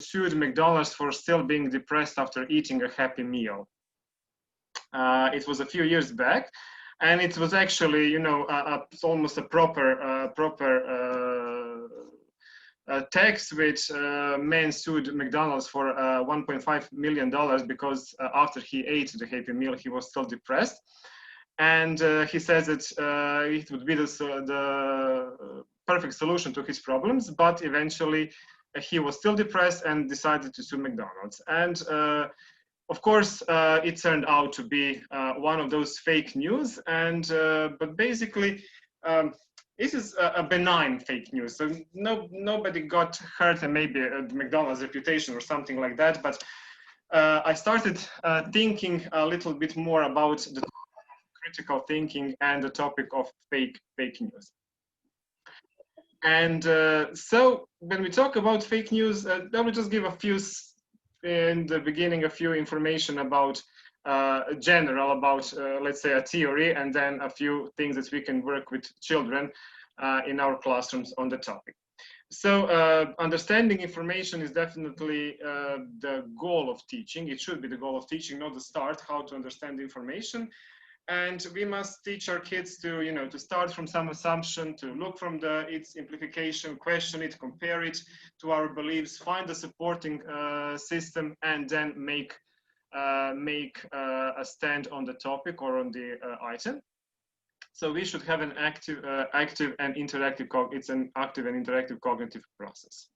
sued McDonald's for still being depressed after eating a Happy Meal. It was a few years back, and it was actually, you know, almost a proper text which man sued McDonald's for $1.5 million because after he ate the Happy Meal, he was still depressed. And he says that it would be the perfect solution to his problems, but eventually he was still depressed and decided to sue McDonald's. And of course, it turned out to be one of those fake news. And but basically, this is a benign fake news. So nobody got hurt, and maybe McDonald's reputation or something like that. But I started thinking a little bit more about the critical thinking and the topic of fake news. And so when we talk about fake news, I will just give a few, in the beginning, a few information about general about, let's say, a theory, and then a few things that we can work with children in our classrooms on the topic. So understanding information is definitely the goal of teaching. It should be the goal of teaching, not the start, how to understand the information. And we must teach our kids to, you know, to start from some assumption, to look from its implication, question it, compare it to our beliefs, find the supporting system, and then make a stand on the topic or on the item. So we should have an active and interactive. It's an active and interactive cognitive process.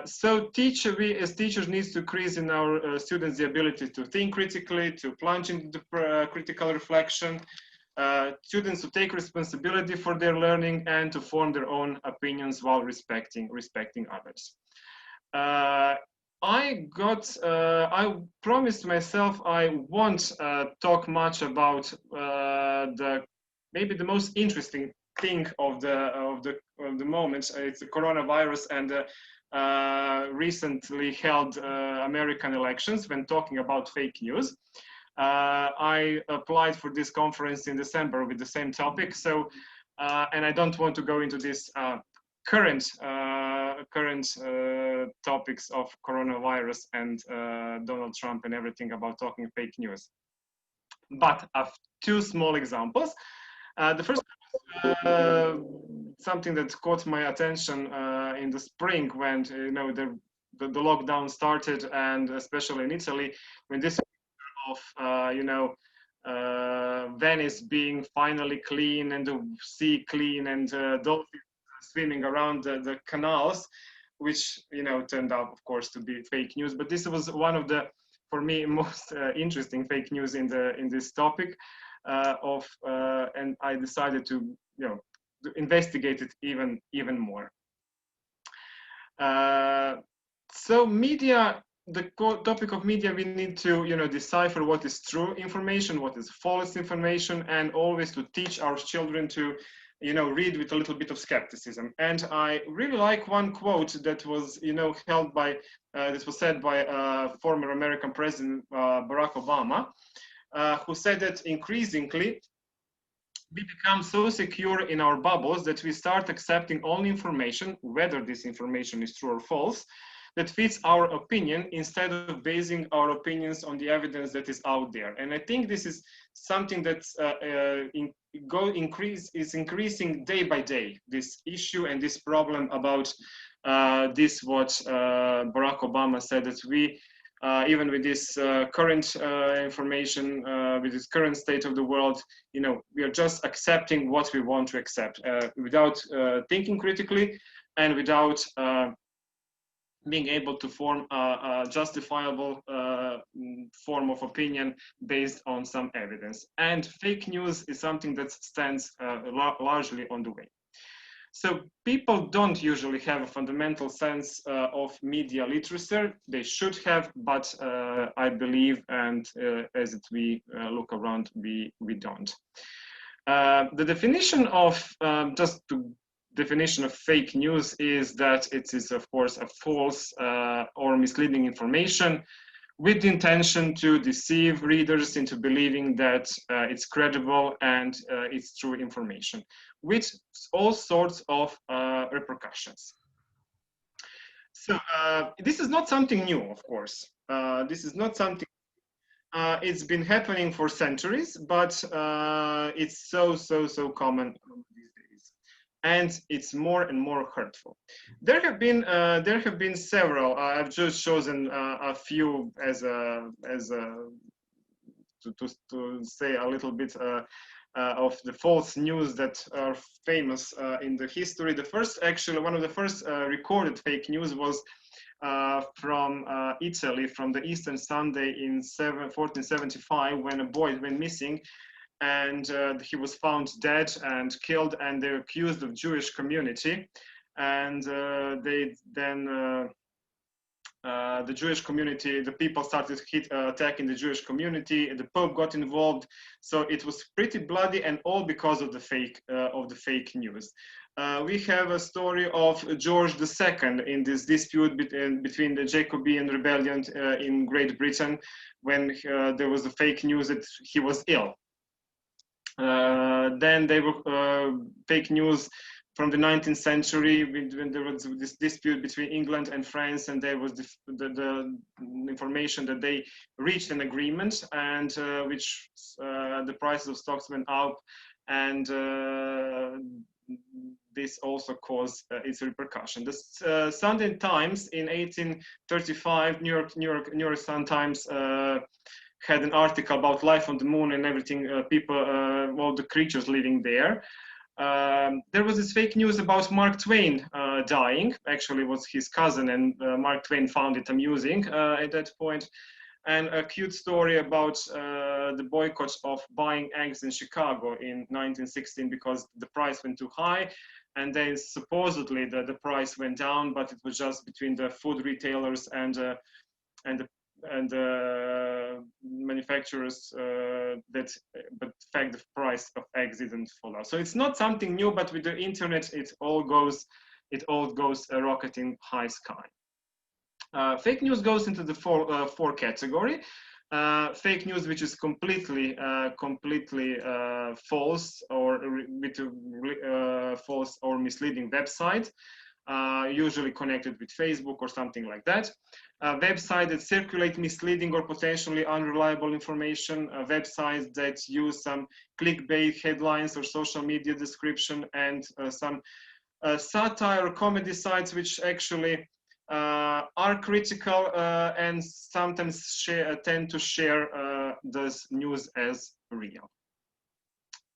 So we as teachers need to increase in our students the ability to think critically, to plunge into critical reflection, students to take responsibility for their learning and to form their own opinions while respecting others. I promised myself I won't talk much about maybe the most interesting thing of the moment. It's the coronavirus and recently held American elections. When talking about fake news, I applied for this conference in December with the same topic. So, and I don't want to go into this current topics of coronavirus and Donald Trump and everything about talking fake news. But two small examples. The first something that caught my attention in the spring when, you know, the lockdown started, and especially in Italy, when this of you know, Venice being finally clean and the sea clean and dolphins swimming around the canals, which, you know, turned out, of course, to be fake news. But this was one of the, for me, most interesting fake news in this topic. And I decided to, you know, to investigate it even more. So media, the topic of media, we need to, you know, decipher what is true information, what is false information, and always to teach our children to, you know, read with a little bit of skepticism. And I really like one quote that was, you know, held by, this was said by former American President Barack Obama, who said that increasingly we become so secure in our bubbles that we start accepting only information, whether this information is true or false, that fits our opinion, instead of basing our opinions on the evidence that is out there. And I think this is something that's is increasing day by day, this issue and this problem about this, what Barack Obama said, that we, even with this current information, with this current state of the world, you know, we are just accepting what we want to accept without thinking critically and without being able to form a justifiable form of opinion based on some evidence. And fake news is something that stands largely on the way. So people don't usually have a fundamental sense of media literacy. They should have, but I believe, and as we look around, we don't. The definition of, definition of fake news is that it is, of course, a false or misleading information with the intention to deceive readers into believing that it's credible and it's true information, with all sorts of repercussions. So this is not something new, of course. This is not something. It's been happening for centuries, but it's so common these days, and it's more and more hurtful. There have been several. I've just chosen a few to say a little bit of the false news that are famous in the history. The first, actually, one of the first recorded fake news was from Italy, from the Easter Sunday in 1475, when a boy went missing, and he was found dead and killed, and they're accused of Jewish community, and they then. The Jewish community, the people started attacking the Jewish community. The Pope got involved, so it was pretty bloody, and all because of the fake news. We have a story of George II in this dispute between the Jacobean rebellion in Great Britain, when there was a fake news that he was ill. Then there were fake news from the 19th century, when there was this dispute between England and France, and there was the information that they reached an agreement, and which the prices of stocks went up, and this also caused its repercussion. The Sunday Times in 1835, New York Sun Times, had an article about life on the moon and everything, all the creatures living there. There was this fake news about Mark Twain dying. Actually, it was his cousin, and Mark Twain found it amusing at that point. And a cute story about the boycott of buying eggs in Chicago in 1916 because the price went too high. And then supposedly the price went down, but it was just between the food retailers and the manufacturers but in fact the price of eggs didn't fall out. So it's not something new, but with the internet it all goes rocketing high sky. Fake news goes into the four category. Fake news which is completely false, or with false or misleading website, usually connected with Facebook or something like that. Websites that circulate misleading or potentially unreliable information, websites that use some clickbait headlines or social media description, and some satire or comedy sites which actually are critical and sometimes tend to share this news as real.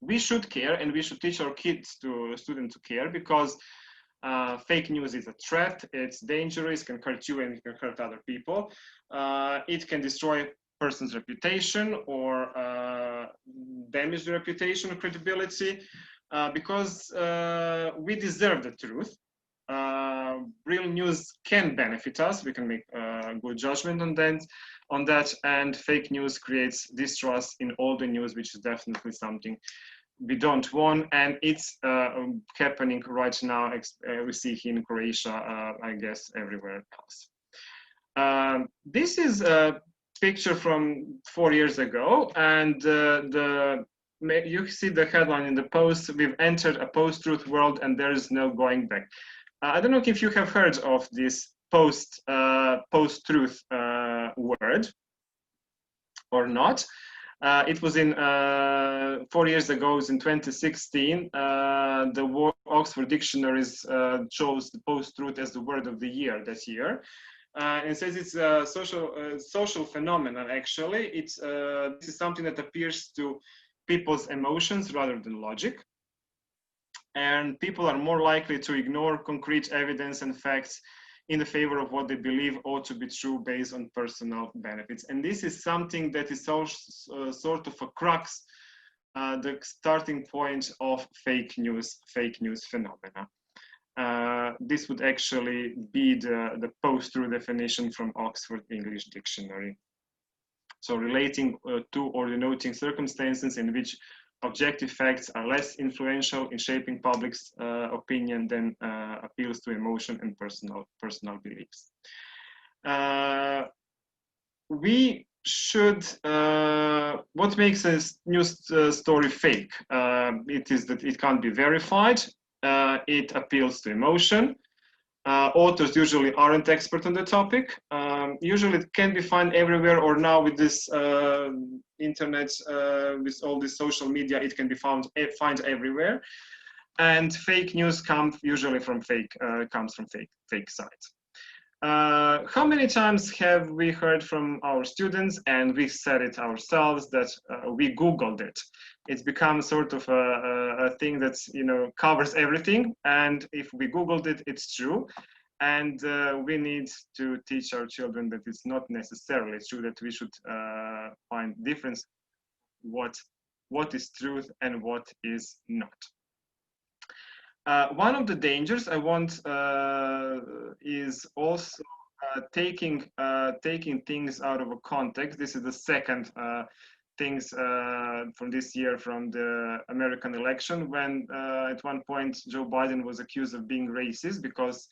We should care, and we should teach our students to care, because fake news is a threat. It's dangerous, can hurt you and it can hurt other people. It can destroy a person's reputation or damage the reputation or credibility, because we deserve the truth. Real news can benefit us. We can make a good judgment on that, and fake news creates distrust in all the news, which is definitely something we don't want, and it's happening right now. We see here in Croatia, I guess everywhere else. This is a picture from 4 years ago, and you see the headline in the Post: "We've entered a post-truth world, and there is no going back." I don't know if you have heard of this post-truth word or not. It was in 4 years ago, it was in 2016, the Oxford Dictionaries chose the post-truth as the word of the year that year. And it says it's a social phenomenon, actually. This is something that appears to people's emotions rather than logic. And people are more likely to ignore concrete evidence and facts in the favor of what they believe ought to be true based on personal benefits. And this is something that is sort of a crux, the starting point of fake news phenomena. This would actually be the post-truth definition from Oxford English Dictionary. So relating to or denoting circumstances in which objective facts are less influential in shaping public's opinion than appeals to emotion and personal beliefs. We should, what makes a news story fake? It is that it can't be verified, it appeals to emotion, Authors usually aren't expert on the topic. Usually it can be found everywhere, or now with this internet, with all this social media, it can be found everywhere. And fake news comes usually from fake sites. How many times have we heard from our students, and we said it ourselves, that we Googled it? It's become sort of a thing that, you know, covers everything. And if we Googled it, it's true. And we need to teach our children that it's not necessarily true, that we should find difference what is truth and what is not. One of the dangers I want is also taking things out of a context. This is the second things from this year from the American election, when at one point Joe Biden was accused of being racist because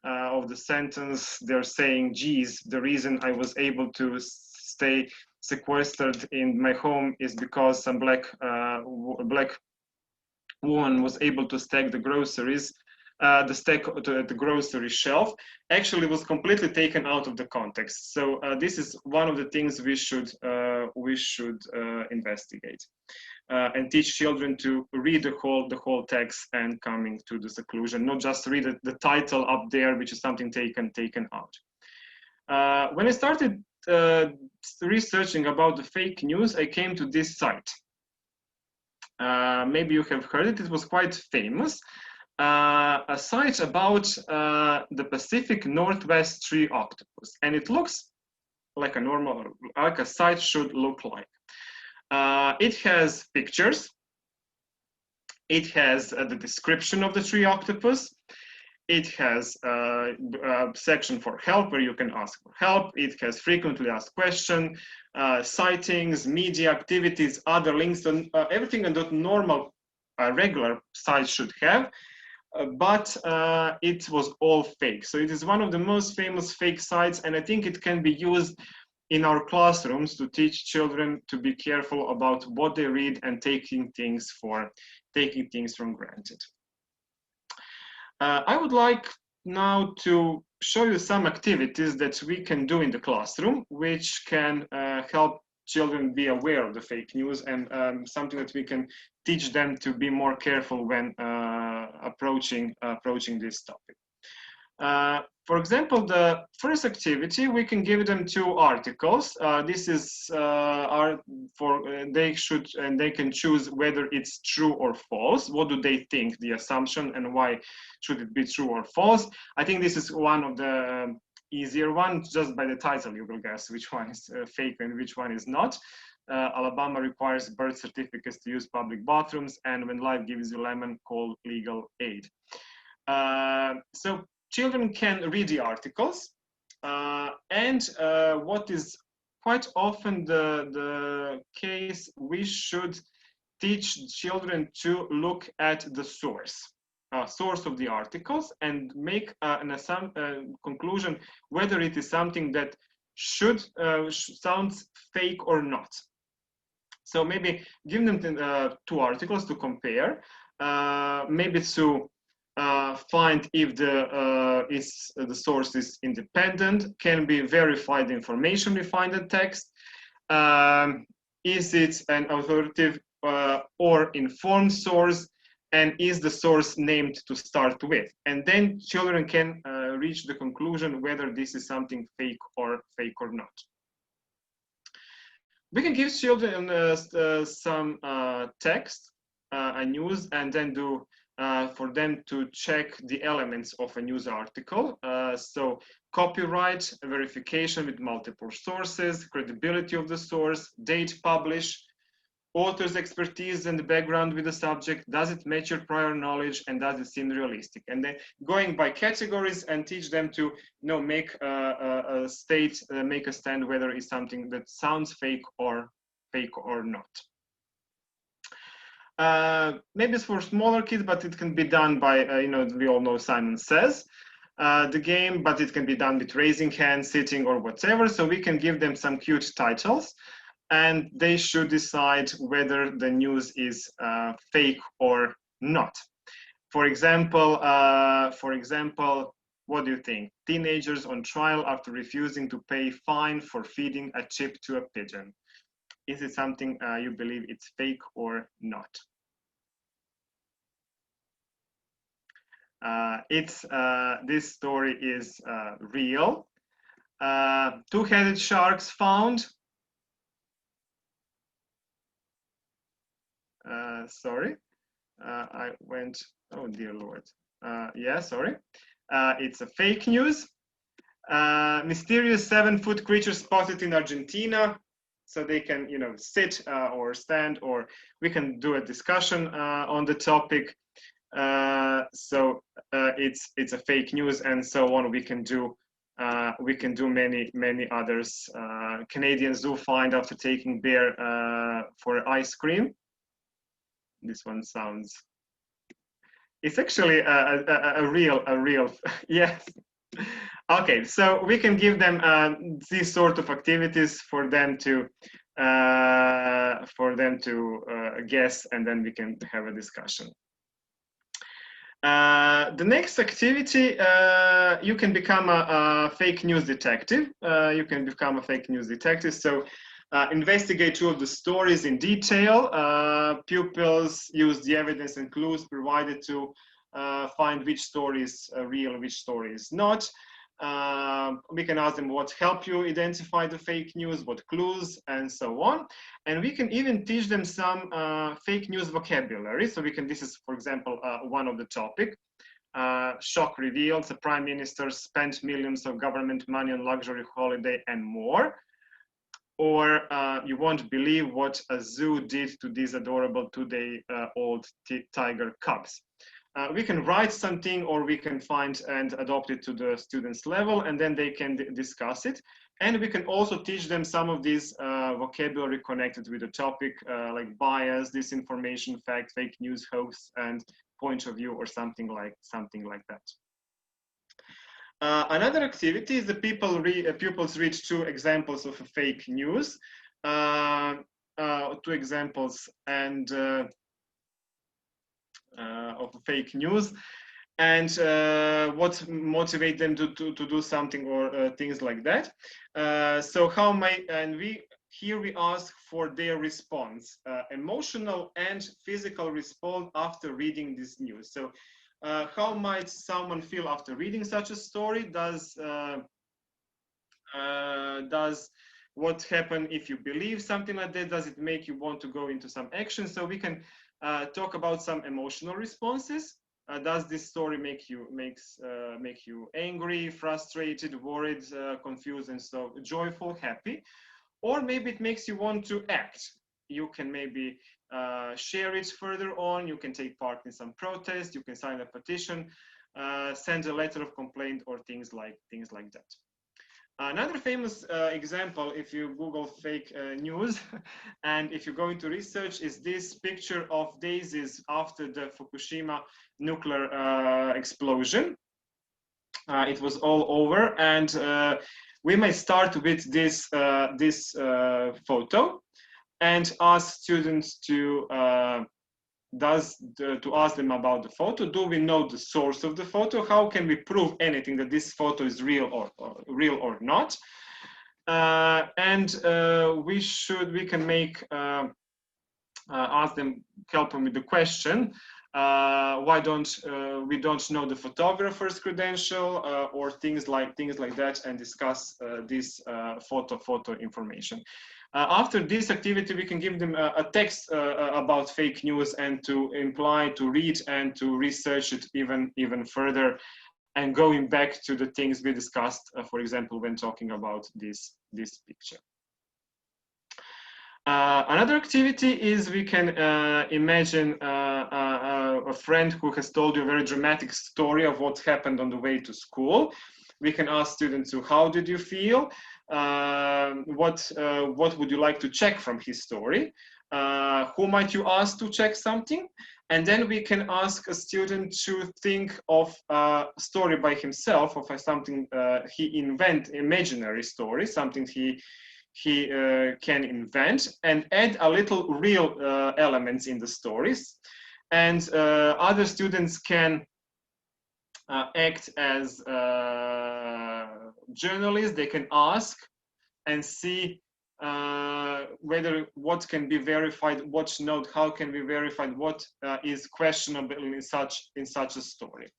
of the sentence. They're saying, geez, the reason I was able to stay sequestered in my home is because some black woman was able to stack the groceries, the grocery shelf, actually was completely taken out of the context. So this is one of the things we should investigate and teach children to read the whole text and coming to the conclusion, not just read the title up there, which is something taken out. When I started researching about the fake news, I came to this site. Maybe you have heard it. It was quite famous. A site about the Pacific Northwest tree octopus, and it looks like a site should look like. It has pictures. It has the description of the tree octopus. It has a section for help where you can ask for help. It has frequently asked questions, sightings, media activities, other links, and everything that normal, regular site should have. But it was all fake. So it is one of the most famous fake sites, and I think it can be used in our classrooms to teach children to be careful about what they read and taking things for granted. I would like now to show you some activities that we can do in the classroom, which can help children be aware of the fake news, and something that we can teach them to be more careful when approaching this topic. For example, the first activity, we can give them 2 articles. This is they can choose whether it's true or false. What do they think, the assumption, and why should it be true or false? I think this is one of the easier ones. Just by the title, you will guess which one is fake and which one is not. Alabama requires birth certificates to use public bathrooms, and when life gives you lemon, call legal aid. So children can read the articles, and what is quite often the case, we should teach children to look at the source of the articles and make an conclusion whether it is something that sounds fake or not. So maybe give them 2 articles to compare, maybe to find if the source is independent, can be verified information we find in text, is it an authoritative or informed source, and is the source named to start with? And then children can reach the conclusion whether this is something fake or not. We can give children some text, a news, and then do for them to check the elements of a news article. So copyright, verification with multiple sources, credibility of the source, date published, author's expertise and the background with the subject, does it match your prior knowledge, and does it seem realistic? And then going by categories and teach them to make a stand whether it's something that sounds fake or not. Maybe it's for smaller kids, but it can be done by, we all know Simon Says the game, but it can be done with raising hands, sitting, or whatever. So we can give them some cute titles, and they should decide whether the news is fake or not. For example, What do you think? Teenagers on trial after refusing to pay fine for feeding a chip to a pigeon. Is it something you believe it's fake or not? This story is real. Two-headed sharks found. Sorry, I went. Oh dear Lord. Yeah, sorry. It's a fake news. Mysterious 7-foot creature spotted in Argentina. So they can, you know, sit or stand, or we can do a discussion on the topic. So it's a fake news and so on. We can do many others. Canadians do find after taking beer for ice cream. This one sounds. It's actually a real yes. Okay, so we can give them these sort of activities for them to guess, and then we can have a discussion. The next activity, you can become a fake news detective. So investigate two of the stories in detail. Pupils use the evidence and clues provided to find which story is real, which story is not. We can ask them what helped you identify the fake news, what clues, and so on. And we can even teach them some fake news vocabulary. So we can, this is, for example, one of the topic. Shock reveals the prime minister spent millions of government money on luxury holiday and more. Or you won't believe what a zoo did to these adorable 2-day-old tiger cubs. We can write something, or we can find and adopt it to the students' level, and then they can discuss it. And we can also teach them some of these vocabulary connected with the topic, like bias, disinformation, fact, fake news, hoax, and point of view, or something like that. Another activity is the pupils read 2 examples of fake news, 2 examples and of fake news, and what motivate them to do something, or things like that. So here we ask for their response, emotional and physical response after reading this news. So how might someone feel after reading such a story? Does what happen if you believe something like that? Does it make you want to go into some action? So we can talk about some emotional responses. Does this story make you angry, frustrated, worried, confused, and so joyful, happy? Or maybe it makes you want to act. You can maybe share it further on. You can take part in some protest. You can sign a petition, send a letter of complaint, or things like that. Another famous example, if you Google fake news, and if you go into research, is this picture of daisies after the Fukushima nuclear explosion. It was all over, and we may start with this photo, and ask students to ask them about the photo. Do we know the source of the photo? How can we prove anything that this photo is real or not? We can make ask them, help them with the question. Why don't we don't know the photographer's credential, or things like that, and discuss this photo information. After this activity, we can give them a text about fake news, and to read and to research it even further, and going back to the things we discussed, for example, when talking about this picture. Another activity is we can imagine a friend who has told you a very dramatic story of what happened on the way to school. We can ask students, how did you feel? What would you like to check from his story? Who might you ask to check something? And then we can ask a student to think of a story by himself, of something he imaginary story, something he can invent, and add a little real elements in the stories. And other students can act as journalists. They can ask and see whether what can be verified, what not, how can be verified, what is questionable in such a story.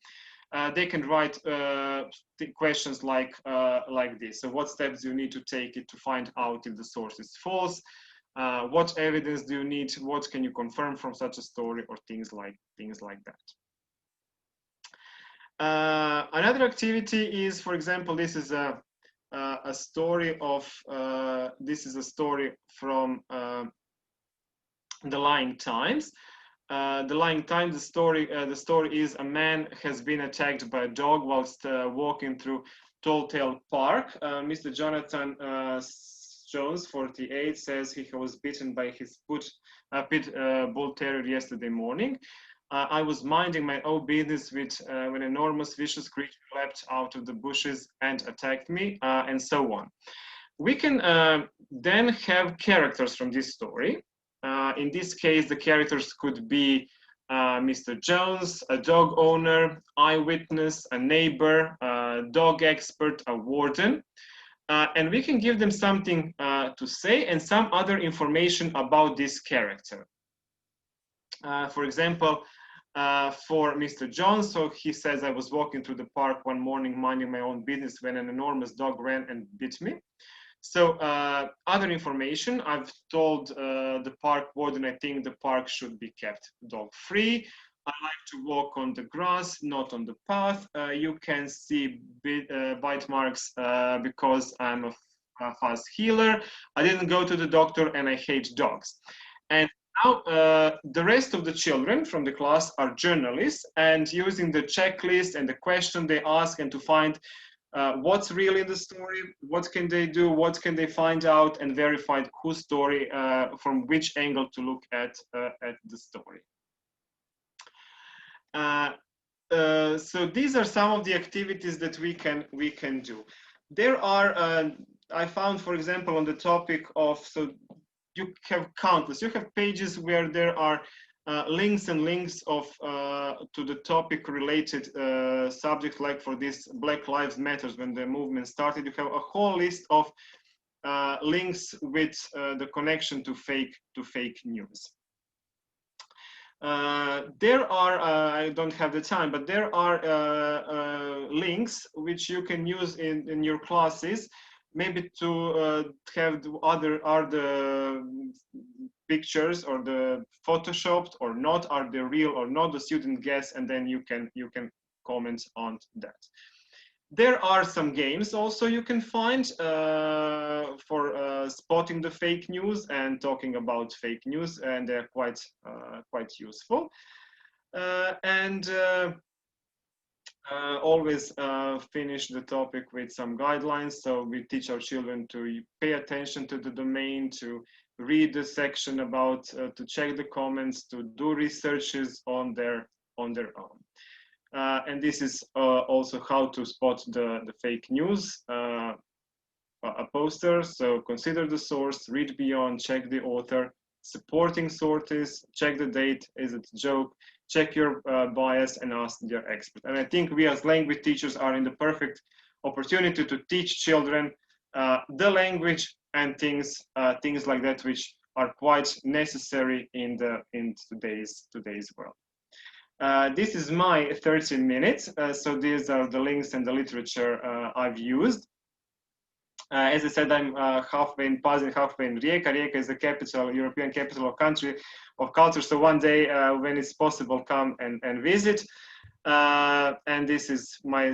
They can write questions like this. So what steps do you need to take it to find out if the source is false? What evidence do you need? What can you confirm from such a story, or things like that. Another activity is, for example, this is a story of this is a story from the Lying Times. The Lying Times. The story is a man has been attacked by a dog whilst walking through Tall Park. Mr. Jonathan Jones, 48, says he was bitten by his pit bull terrier yesterday morning. I was minding my own business when an enormous vicious creature leapt out of the bushes and attacked me, and so on. We can then have characters from this story. In this case, the characters could be Mr. Jones, a dog owner, eyewitness, a neighbor, a dog expert, a warden. And we can give them something to say and some other information about this character. For example, for Mr. Jones, so he says, I was walking through the park one morning minding my own business when an enormous dog ran and bit me. So other information, I've told the park warden I think the park should be kept dog free. I like to walk on the grass, not on the path. You can see bite marks because I'm a fast healer. I didn't go to the doctor and I hate dogs. And now the rest of the children from the class are journalists, and using the checklist and the question they ask and to find what's really in the story, what can they do, what can they find out, and verify whose story, from which angle to look at the story. So these are some of the activities that we can do. There are, I found, for example, on the topic of, so you have countless, you have pages where there are links of to the topic related subject, like for this Black Lives Matter, when the movement started, you have a whole list of links with the connection to fake news. There are, I don't have the time, but there are links which you can use in your classes, maybe to have the pictures or the photoshopped or not, are they real or not, the student guess, and then you can comment on that. There are some games also you can find for spotting the fake news and talking about fake news, and they're quite useful. Always finish the topic with some guidelines. So we teach our children to pay attention to the domain, to read the section about, to check the comments, to do researches on their own. And this is also how to spot the fake news. A poster, so consider the source, read beyond, check the author, supporting sources, check the date, is it a joke, check your bias, and ask your expert. And I think we as language teachers are in the perfect opportunity to teach children the language and things like that, which are quite necessary in today's world. This is my 13 minutes. So these are the links and the literature I've used. As I said, I'm halfway in Pazin, halfway in Rijeka. Rijeka is the capital, European capital of country of culture. So one day, when it's possible, come and visit. And this is my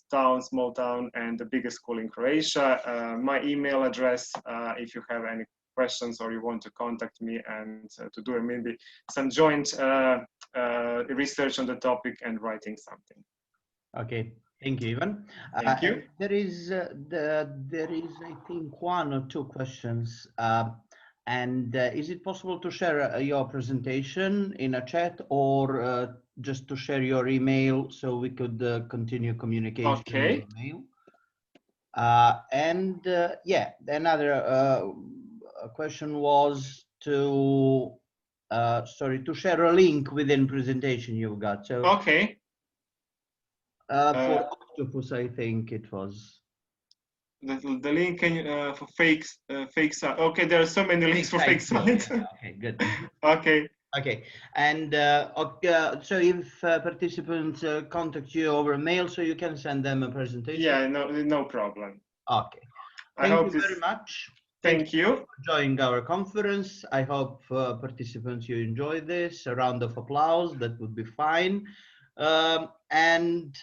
town, small town, and the biggest school in Croatia. My email address, if you have any questions or you want to contact me and to do maybe some joint research on the topic and writing something. Okay. Thank you, Ivan. Thank you. There is, I think, one or two questions. And is it possible to share your presentation in a chat, or just to share your email so we could continue communication? Okay. Email? Yeah, another question was to to share a link within presentation you've got. So okay. For octopus, I think it was. The link for fake site. Okay, there are so many links for fake sites. Yeah, okay, good. Okay. Okay, and so if participants contact you over mail, so you can send them a presentation. Yeah, no problem. Okay. Thank you very much. Thank you for joining our conference. I hope participants you enjoy this. A round of applause, that would be fine. And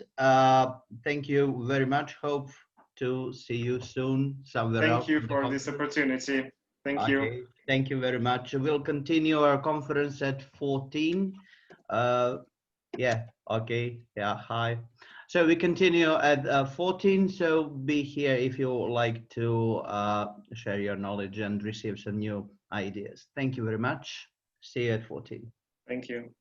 thank you very much. Hope to see you soon somewhere else. Thank you for this opportunity. Thank you. Thank you very much. We'll continue our conference at 14. Yeah, okay, yeah, hi. So we continue at 14, so be here if you would like to share your knowledge and receive some new ideas. Thank you very much. See you at 14. Thank you.